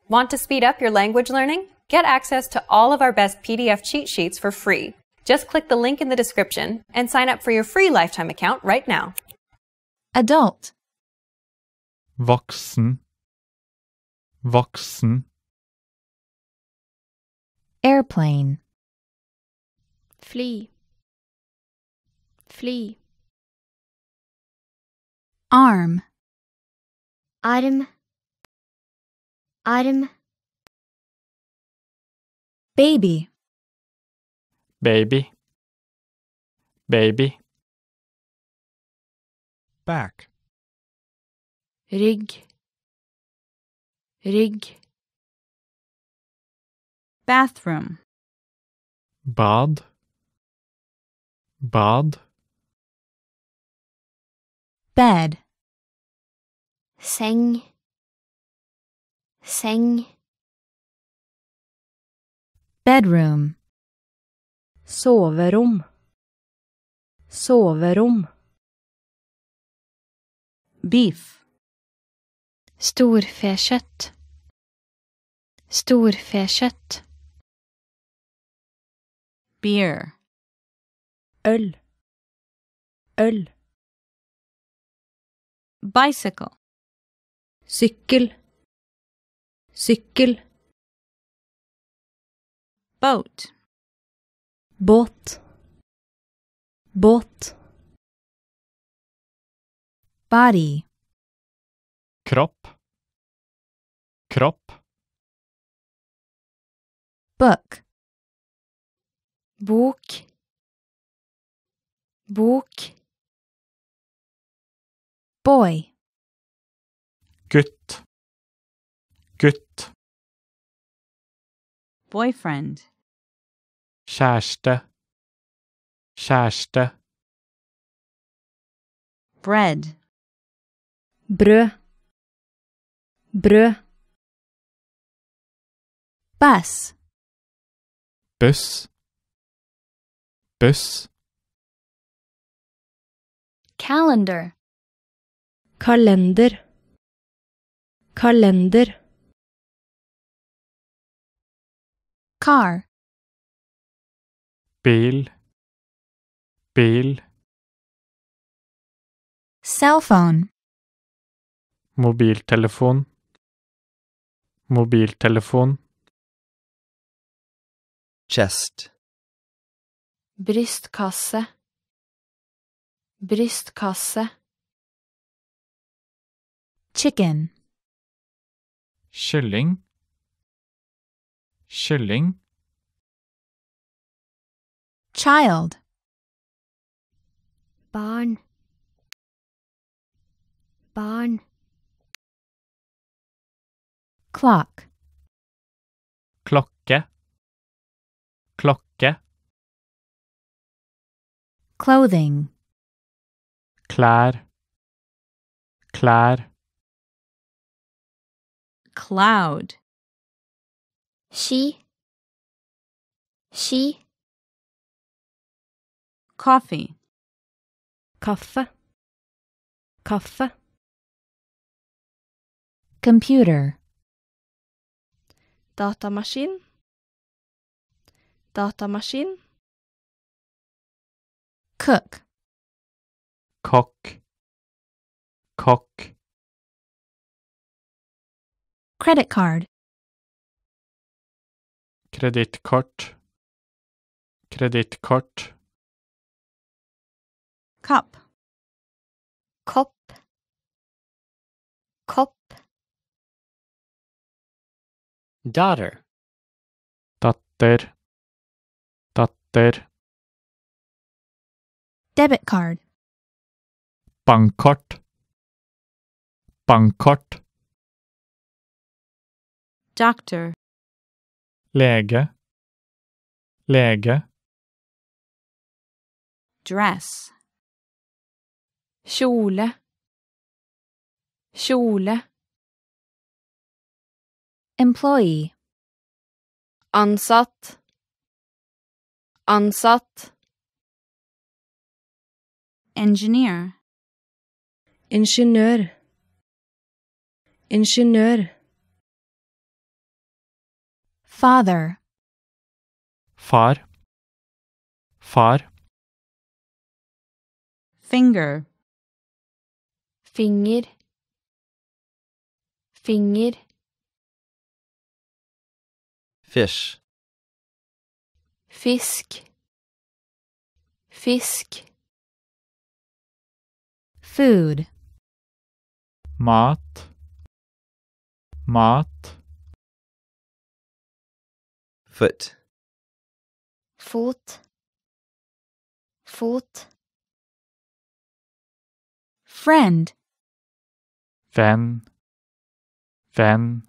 Want to speed up your language learning? Get access to all of our best PDF cheat sheets for free. Just click the link in the description and sign up for your free lifetime account right now. Adult. Voksen. Voksen. Airplane. Fly. Fly. Arm. Arm. Arm. Baby. Baby. Baby. Back. Rygg. Rygg. Bathroom. Bad. Bad. Bed. Seng. Seng. Bedroom. Soverom. Soverom. Beef. Storfekjøtt. Storfekjøtt. Beer. Øl. Øl. Bicycle. Sykkel. Sykkel. Boat. Båt. Båt. Body. Kropp. Kropp. Book. Bok. Bok. Boy. Gutt. Gutt. Boyfriend. Kjæreste. Kjæreste. Bread. Brød. Brød. Bus. Buss. Buss. Calendar. Kalender. Kalender. Car. Bil. Bil. Cell phone. Mobiltelefon. Mobiltelefon. Chest. Brystkasse. Brystkasse. Chicken. Kylling. Kylling. Child. Barn. Barn. Clock. Klokke. Klokke. Clothing. Klær. Klær. Cloud. Ski. Ski. Coffee. Kaffe. Kaffe. Computer. Datamaskin. Datamaskin. Cook. Kokk. Kokk. Credit card. Kredittkort. Kredittkort. Cup. Kopp. Kopp. Daughter. Datter. Datter. Debit card. Bankkort. Bankkort. Doctor. Lege. Lege. Dress. Kjole. Kjole. Employee. Ansatt. Ansatt. Engineer. Ingeniør. Ingeniør. Father. Far. Far. Finger. Finger. Finger. Fish. Fisk. Fisk. Food. Mat. Mat. Foot. Fot. Fot. Friend. Venn. Venn.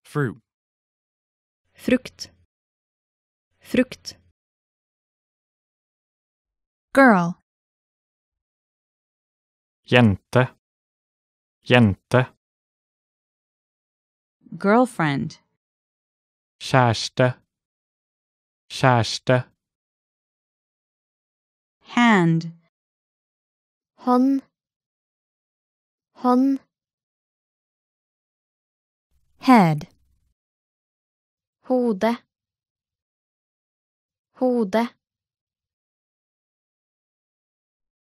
Fruit. Frukt. Frukt. Girl. Jente. Jente. Girlfriend. Kjæreste. Kjæreste. Hand. Hånd. Hånd. Head. Hode. Hode.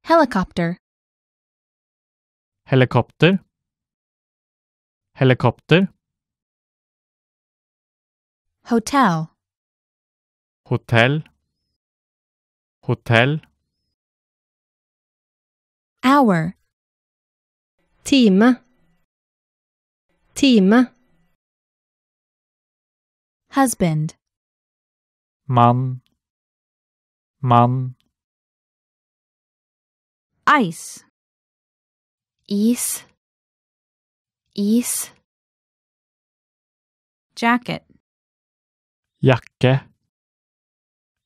Helicopter. Helikopter. Helikopter. Hotel. Hotell. Hotell. Hour. Time. Time. Husband. Mann. Mann. Ice. Is. Is. Jacket. Jakke.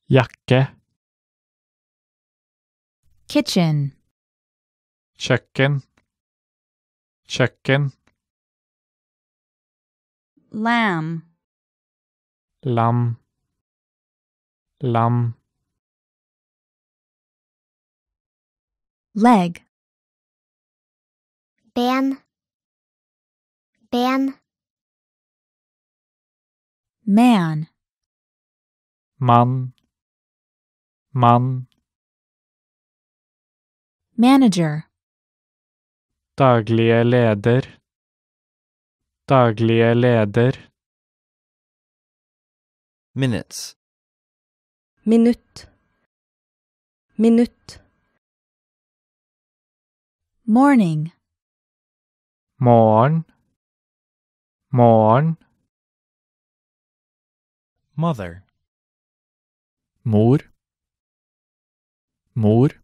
Jakke. Kitchen. Kjøkken. Kjøkken. Lamb. Lam. Lam. Leg. Ben. Ben. Man. Mann. Mann. Manager. Daglige leder. Daglige leder. Minutes. Minutt. Minutt. Morning. Morgen. Morgen. Mother. Mor. Mor.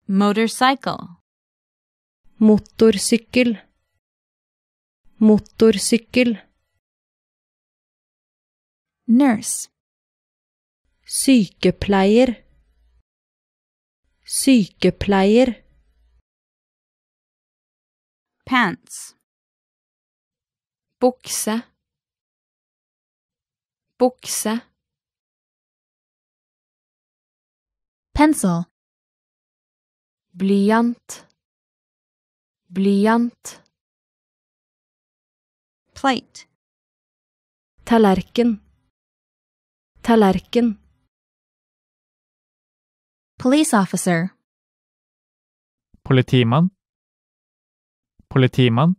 Motorcycle. Motorsykkel. Motorsykkel. Nurse. Sykepleier. Sykepleier. Pants. Bukse. Bukse. Pencil. Blyant. Blyant. Plate. Tallerken. Tallerken. Police officer. Politimann. Politimann.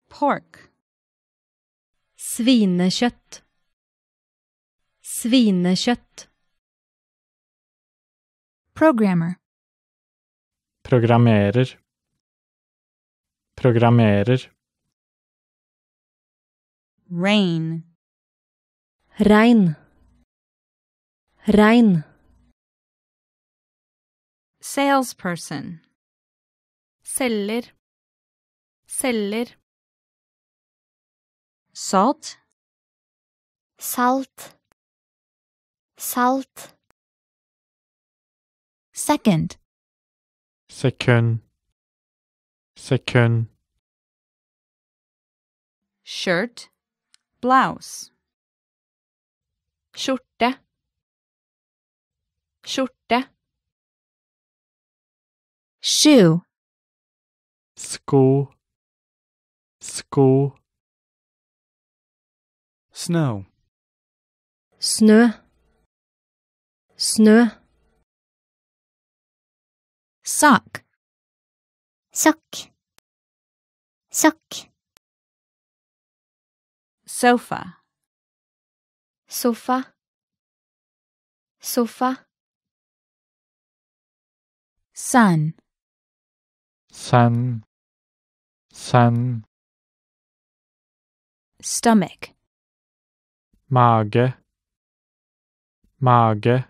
Pork. Svinekjøtt. Svinekjøtt. Programmer. Programmerer. Programmerer. Rain. Regn. Regn. Salesperson. Selger. Selger. Salt. Salt. Salt. Second. Sekund. Sekund. Shirt. Blouse. Skjorte. Skjorte. Shoe. Sko. sko, Snow. snø, snø, sock, sokk, sokk, sofa, sofa, sofa, sun, sand, sand, stomach, mage, mage,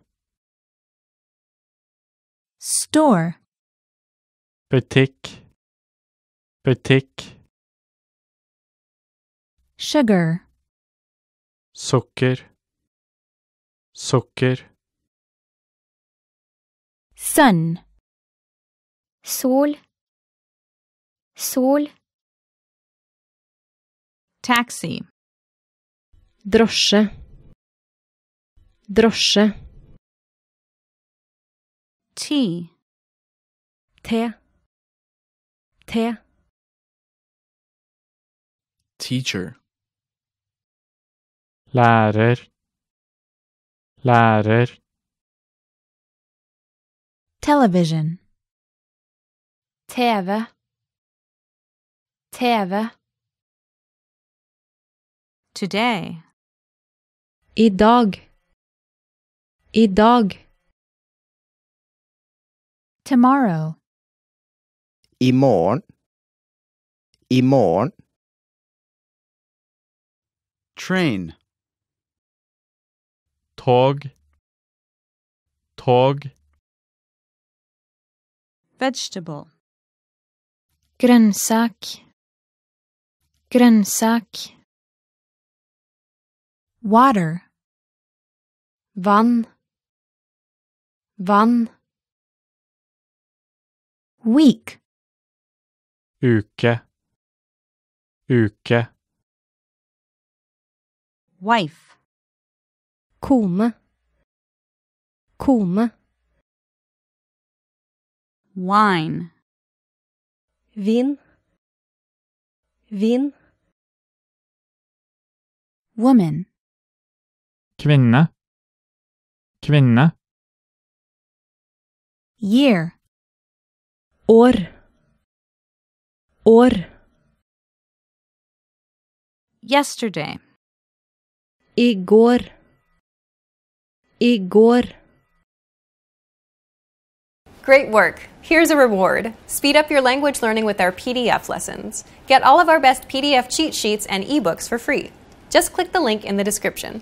store, butikk, butikk, sugar, sukker, sukker, sun, sol, sol, taxi, drosje, drosje, tea, te, te, Teacher. lærer, lærer, television, TV, TV, today, i dag, i dag, tomorrow, I morgen. I morgen. Train. tog, tog, vegetable, grønnsak, grønnsak, water, vann, vann, week, uke, uke, wife, kone, kone, wine, vin, vin, woman, kvinne, kvinne, year, år, år, yesterday, i går, i går. Great work! Here's a reward. Speed up your language learning with our PDF lessons. Get all of our best PDF cheat sheets and ebooks for free. Just click the link in the description.